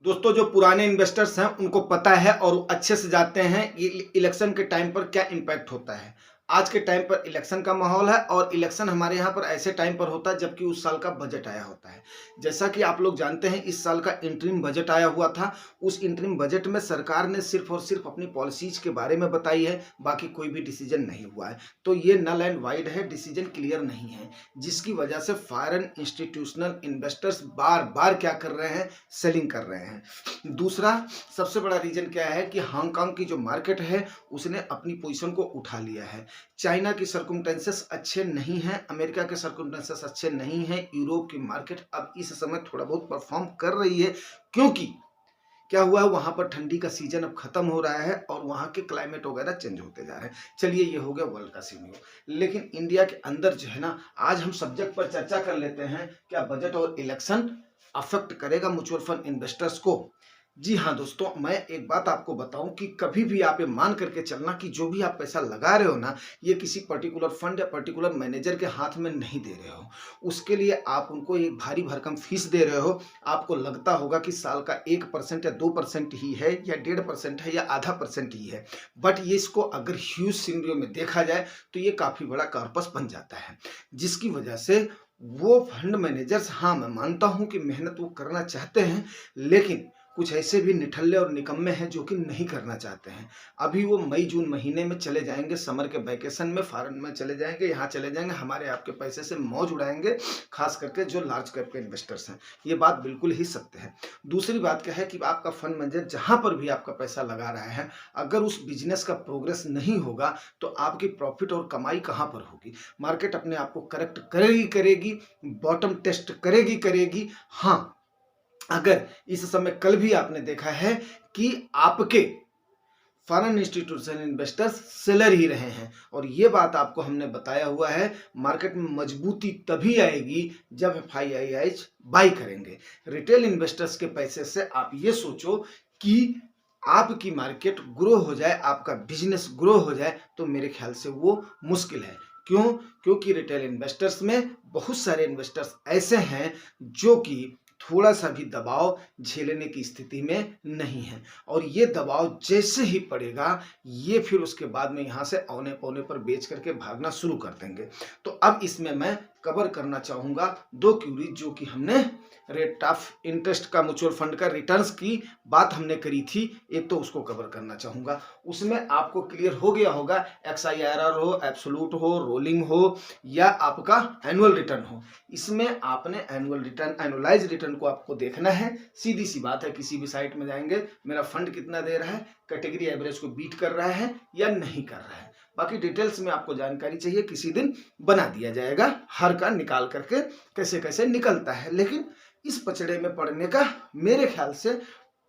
दोस्तों, जो पुराने इन्वेस्टर्स हैं उनको पता है और वो अच्छे से जानते हैं इलेक्शन के टाइम पर क्या इम्पैक्ट होता है। आज के टाइम पर इलेक्शन का माहौल है और इलेक्शन हमारे यहाँ पर ऐसे टाइम पर होता है जबकि उस साल का बजट आया होता है। जैसा कि आप लोग जानते हैं, इस साल का इंटरिम बजट आया हुआ था। उस इंटरिम बजट में सरकार ने सिर्फ और सिर्फ अपनी पॉलिसीज के बारे में बताई है, बाकी कोई भी डिसीजन नहीं हुआ है। तो ये नल एंड वाइड है, डिसीजन क्लियर नहीं है, जिसकी वजह से फॉरेन इंस्टीट्यूशनल इन्वेस्टर्स बार बार क्या कर रहे हैं, सेलिंग कर रहे हैं। दूसरा सबसे बड़ा रीजन क्या है कि हांगकांग की जो मार्केट है उसने अपनी पोजीशन को उठा लिया है। चाइना की सर्कमस्टेंसेस अच्छे नहीं हैं, अमेरिका के सर्कमस्टेंसेस अच्छे नहीं हैं। यूरोप की मार्केट अब इस समय थोड़ा बहुत परफॉर्म कर रही है, क्योंकि क्या हुआ है, वहां पर ठंडी का सीजन अब खत्म हो रहा है और वहां के क्लाइमेट वगैरह चेंज होते जा रहे हैं। चलिए, ये हो गया वर्ल्ड का सीनियर। लेकिन इंडिया के अंदर जो है ना, आज हम सब्जेक्ट पर चर्चा कर लेते हैं, क्या बजट और इलेक्शन अफेक्ट करेगा म्यूचुअल फंड इन्वेस्टर्स को। जी हाँ दोस्तों, मैं एक बात आपको बताऊं कि कभी भी आप ये मान करके चलना कि जो भी आप पैसा लगा रहे हो ना, ये किसी पर्टिकुलर फंड या पर्टिकुलर मैनेजर के हाथ में नहीं दे रहे हो। उसके लिए आप उनको एक भारी भरकम फीस दे रहे हो। आपको लगता होगा कि साल का 1% या 2% ही है, या 1.5% है, या आधा परसेंट ही है। बट ये इसको अगर ह्यूज सिनेरियो में देखा जाए तो ये काफी बड़ा कॉर्पस बन जाता है, जिसकी वजह से वो फंड मैनेजर्स, हाँ मैं मानता हूं कि मेहनत वो करना चाहते हैं, लेकिन कुछ ऐसे भी निठल्ले और निकम्मे हैं जो कि नहीं करना चाहते हैं। अभी वो मई जून महीने में चले जाएंगे, समर के वैकेशन में फॉरेन में चले जाएंगे, यहाँ चले जाएंगे, हमारे आपके पैसे से मौज उड़ाएंगे, खास करके जो लार्ज कैप के इन्वेस्टर्स हैं। ये बात बिल्कुल ही सत्य है। दूसरी बात क्या है कि आपका फंड मैनेजर जहां पर भी आपका पैसा लगा रहा है, अगर उस बिजनेस का प्रोग्रेस नहीं होगा तो आपकी प्रॉफिट और कमाई कहां पर होगी। मार्केट अपने आप को करेक्ट करेगी, बॉटम टेस्ट करेगी। हाँ, अगर इस समय कल भी आपने देखा है कि आपके फॉरेन इंस्टीट्यूशनल इन्वेस्टर्स सेलर ही रहे हैं, और ये बात आपको हमने बताया हुआ है, मार्केट में मजबूती तभी आएगी जब एफआईआईज बाई करेंगे। रिटेल इन्वेस्टर्स के पैसे से आप ये सोचो कि आपकी मार्केट ग्रो हो जाए, आपका बिजनेस ग्रो हो जाए, तो मेरे ख्याल से वो मुश्किल है। क्यों? क्योंकि रिटेल इन्वेस्टर्स में बहुत सारे इन्वेस्टर्स ऐसे हैं जो कि थोड़ा सा भी दबाव झेलने की स्थिति में नहीं है, और ये दबाव जैसे ही पड़ेगा, ये फिर उसके बाद में यहाँ से औने पौने पर बेच करके भागना शुरू कर देंगे। तो अब इसमें मैं कवर करना चाहूंगा दो क्यूरी, जो कि हमने रेट ऑफ इंटरेस्ट का म्यूचुअल फंड का रिटर्न्स की बात हमने करी थी, एक तो उसको कवर करना चाहूंगा। उसमें आपको क्लियर हो गया होगा, XIRR हो, एब्सोल्यूट हो, रोलिंग हो, या आपका एनुअल रिटर्न हो। इसमें आपने एनुअल रिटर्न, एनुअलाइज रिटर्न को आपको देखना है। सीधी सी बात है, किसी भी साइट में जाएंगे, मेरा फंड कितना दे रहा है, कैटेगरी एवरेज को बीट कर रहा है या नहीं कर रहा है। बाकी डिटेल्स में आपको जानकारी चाहिए, किसी दिन बना दिया जाएगा, हर का निकाल करके कैसे कैसे निकलता है। लेकिन इस पचड़े में पड़ने का मेरे ख्याल से,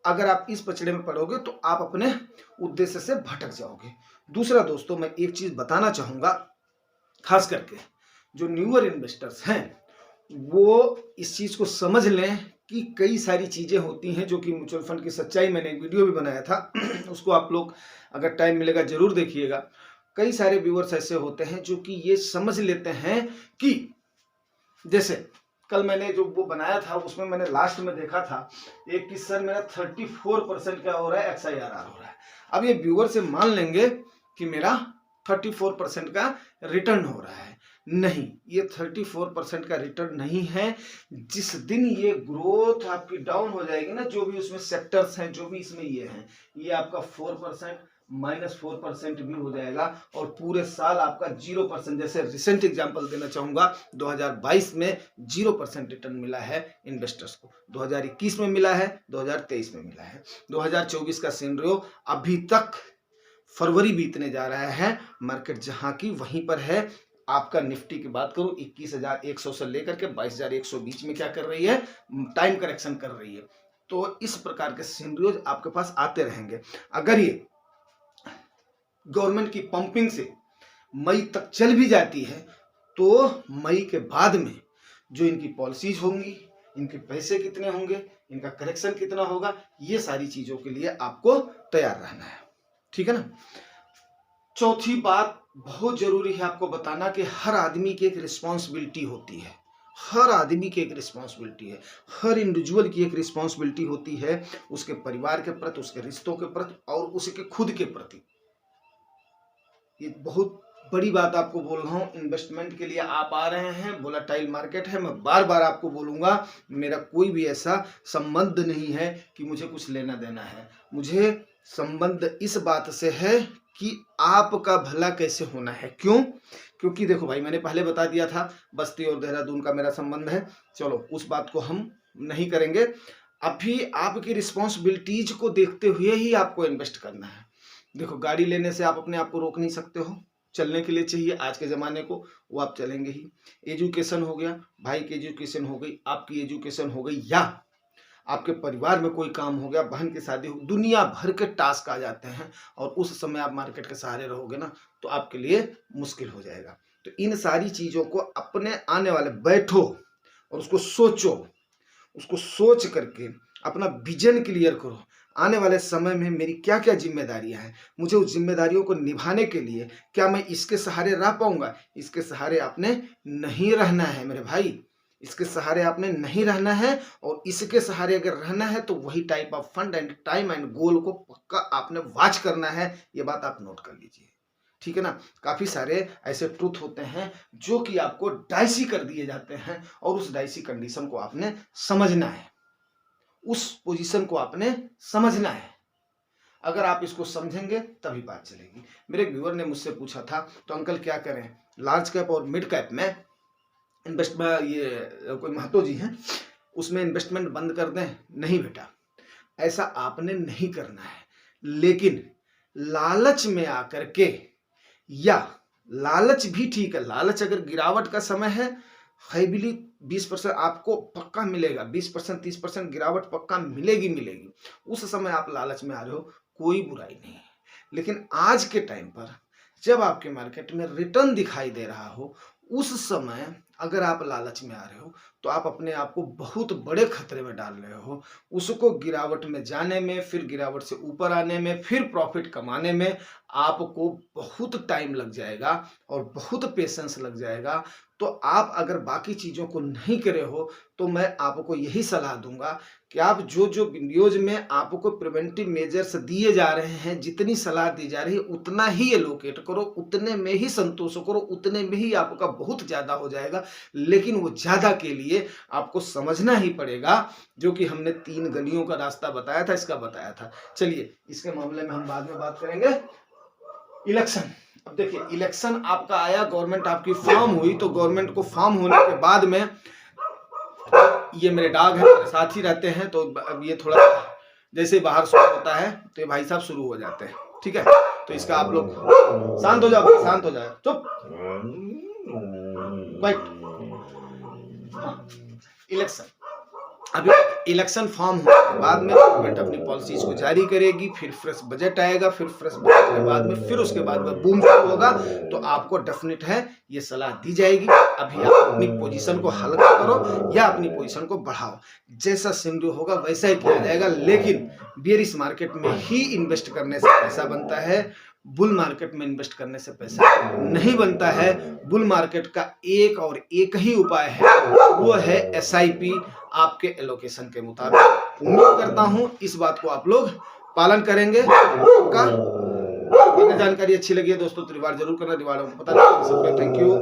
अगर आप इस पचड़े में पड़ोगे तो आप अपने उद्देश्य से भटक जाओगे। दूसरा दोस्तों, मैं एक चीज बताना चाहूंगा, खास करके जो न्यूअर इन्वेस्टर्स हैं वो इस चीज को समझ लें कि कई सारी चीजें होती हैं जो कि म्यूचुअल फंड की सच्चाई, मैंने एक वीडियो भी बनाया था उसको आप लोग अगर टाइम मिलेगा जरूर देखिएगा। कई सारे व्यूअर्स ऐसे होते हैं जो कि ये समझ लेते हैं कि, जैसे कल मैंने जो वो बनाया था उसमें मैंने लास्ट में देखा था एक कि सर मेरा 34% क्या हो रहा है, XIRR हो रहा है। अब ये व्यूअर से मान लेंगे कि मेरा 34% का रिटर्न हो रहा है। नहीं, ये 34% का रिटर्न नहीं है। जिस दिन ये ग्रोथ आपकी डाउन हो जाएगी ना, जो भी उसमें सेक्टर्स हैं, जो भी इसमें ये हैं, ये आपका 4% -4% भी हो जाएगा, और पूरे साल आपका 0%। जैसे रिसेंट एग्जांपल देना चाहूंगा, 2022 में 0% रिटर्न मिला है इन्वेस्टर्स को, 2021 में मिला है, 2023 में मिला है। 2024 का सिनेरियो अभी तक फरवरी बीतने जा रहा है, मार्केट जहां की वहीं पर है। आपका निफ्टी की बात करूं, 21,100 से लेकर के 22,100 बीच में क्या कर रही है, टाइम करेक्शन कर रही है। तो इस प्रकार के सिनेरियोज आपके पास आते रहेंगे। अगर ये गवर्नमेंट की पंपिंग से मई तक चल भी जाती है, तो मई के बाद में जो इनकी पॉलिसीज होंगी, इनके पैसे कितने होंगे, इनका करेक्शन कितना होगा, ये सारी चीजों के लिए आपको तैयार रहना है। ठीक है ना। चौथी बात बहुत जरूरी है आपको बताना कि हर आदमी की एक रिस्पॉन्सिबिलिटी होती है, हर आदमी की एक रिस्पॉन्सिबिलिटी है, हर इंडिविजुअल की एक रिस्पॉन्सिबिलिटी होती है उसके परिवार के प्रति, उसके रिश्तों के प्रति और उसके खुद के प्रति। ये बहुत बड़ी बात आपको बोल रहा हूँ। इन्वेस्टमेंट के लिए आप आ रहे हैं, वोलेटाइल मार्केट है, मैं बार बार आपको बोलूँगा, मेरा कोई भी ऐसा संबंध नहीं है कि मुझे कुछ लेना देना है। मुझे संबंध इस बात से है कि आपका भला कैसे होना है। क्यों? क्योंकि देखो भाई, मैंने पहले बता दिया था बस्ती और देहरादून का मेरा संबंध है, चलो उस बात को हम नहीं करेंगे। अभी आपकी रिस्पॉन्सिबिलिटीज को देखते हुए ही आपको इन्वेस्ट करना है। देखो, गाड़ी लेने से आप अपने आप को रोक नहीं सकते हो, चलने के लिए चाहिए आज के ज़माने को, वो आप चलेंगे ही। एजुकेशन हो गया, भाई की एजुकेशन हो गई, आपकी एजुकेशन हो गई, या आपके परिवार में कोई काम हो गया, बहन की शादी हो, दुनिया भर के टास्क आ जाते हैं और उस समय आप मार्केट के सहारे रहोगे ना तो आपके लिए मुश्किल हो जाएगा। तो इन सारी चीज़ों को अपने आने वाले बैठो और उसको सोचो, उसको सोच करके अपना विजन क्लियर करो। आने वाले समय में मेरी क्या क्या जिम्मेदारियां हैं, मुझे उस जिम्मेदारियों को निभाने के लिए क्या मैं इसके सहारे रह पाऊंगा? इसके सहारे आपने नहीं रहना है मेरे भाई, इसके सहारे आपने नहीं रहना है। और इसके सहारे अगर रहना है तो वही type of fund and time and goal को पक्का आपने वॉच करना है। ये बात आप नोट कर लीजिए, ठीक है ना। काफी सारे ऐसे ट्रुथ होते हैं जो कि आपको डाइसी कर दिए जाते हैं और उस डाइसी कंडीशन को आपने समझना है, उस पोजीशन को आपने समझना है। अगर आप इसको समझेंगे तभी बात चलेगी। मेरे एक व्यूअर ने मुझसे पूछा था, तो अंकल क्या करें, लार्ज कैप और मिड कैप में इन्वेस्टमेंट, ये कोई महतो जी हैं, उसमें इन्वेस्टमेंट बंद कर दें? नहीं बेटा, ऐसा आपने नहीं करना है। लेकिन लालच में आकर के, या लालच भी ठीक है, लालच अगर गिरावट का समय है, हैबिली 20% आपको पक्का मिलेगा, 20% 30% गिरावट पक्का मिलेगी। उस समय आप लालच में आ रहे हो, कोई बुराई नहीं है। लेकिन आज के टाइम पर जब आपके मार्केट में रिटर्न दिखाई दे रहा हो, उस समय अगर आप लालच में आ रहे हो तो आप अपने आप को बहुत बड़े खतरे में डाल रहे हो। उसको गिरावट में जाने में, फिर गिरावट से ऊपर आने में, फिर प्रॉफिट कमाने में आपको बहुत टाइम लग जाएगा और बहुत पेशेंस लग जाएगा। तो आप अगर बाकी चीज़ों को नहीं करे हो तो मैं आपको यही सलाह दूंगा कि आप जो वीडियोज में आपको प्रिवेंटिव मेजर्स दिए जा रहे हैं, जितनी सलाह दी जा रही है उतना ही एलोकेट करो, उतने में ही संतोष करो, उतने में ही आपका बहुत ज़्यादा हो जाएगा। लेकिन वो ज़्यादा के लिए आपको समझना ही पड़ेगा, जो कि हमने 3 गलियों का रास्ता बताया था, इसका बताया था। चलिए, इसके मामले में हम बाद में बात करेंगे। इलेक्शन, अब देखिए, इलेक्शन आपका आया, गवर्नमेंट आपकी फॉर्म हुई, तो गवर्नमेंट को फॉर्म होने के बाद में, ये मेरे डॉग हैं, मेरे साथ ही रहते हैं, तो अब ये थोड़ा जैसे बाहर शुरू होता है तो ये भाई साहब शुरू हो जाते हैं, ठीक है। तो इसका आप लोग शांत हो जाओ, शांत हो जाओ, चुप बैठ। इलेक्शन, अभी इलेक्शन फॉर्म होने के बाद में गवर्नमेंट अपनी पॉलिसीज को जारी करेगी, फिर फ्रेश बजट आएगा, फिर फ्रेश बजट के बाद में फिर उसके बाद में बूम शुरू होगा। तो आपको डेफिनेट है ये सलाह दी जाएगी, अभी आप अपनी पोजीशन को हल्का करो या अपनी पोजीशन को बढ़ाओ, जैसा सिनेरियो होगा वैसा ही किया जाएगा। लेकिन बेयरिश मार्केट में ही इन्वेस्ट करने से पैसा बनता है, बुल मार्केट में इन्वेस्ट करने से पैसा नहीं बनता है। बुल मार्केट का एक और एक ही उपाय है, वो है SIP, आपके एलोकेशन के मुताबिक। उम्मीद करता हूं इस बात को आप लोग पालन करेंगे। अगर जानकारी अच्छी लगी है दोस्तों तो रिवार्ड जरूर करना, रिवार्ड को पता नहीं। Thank you.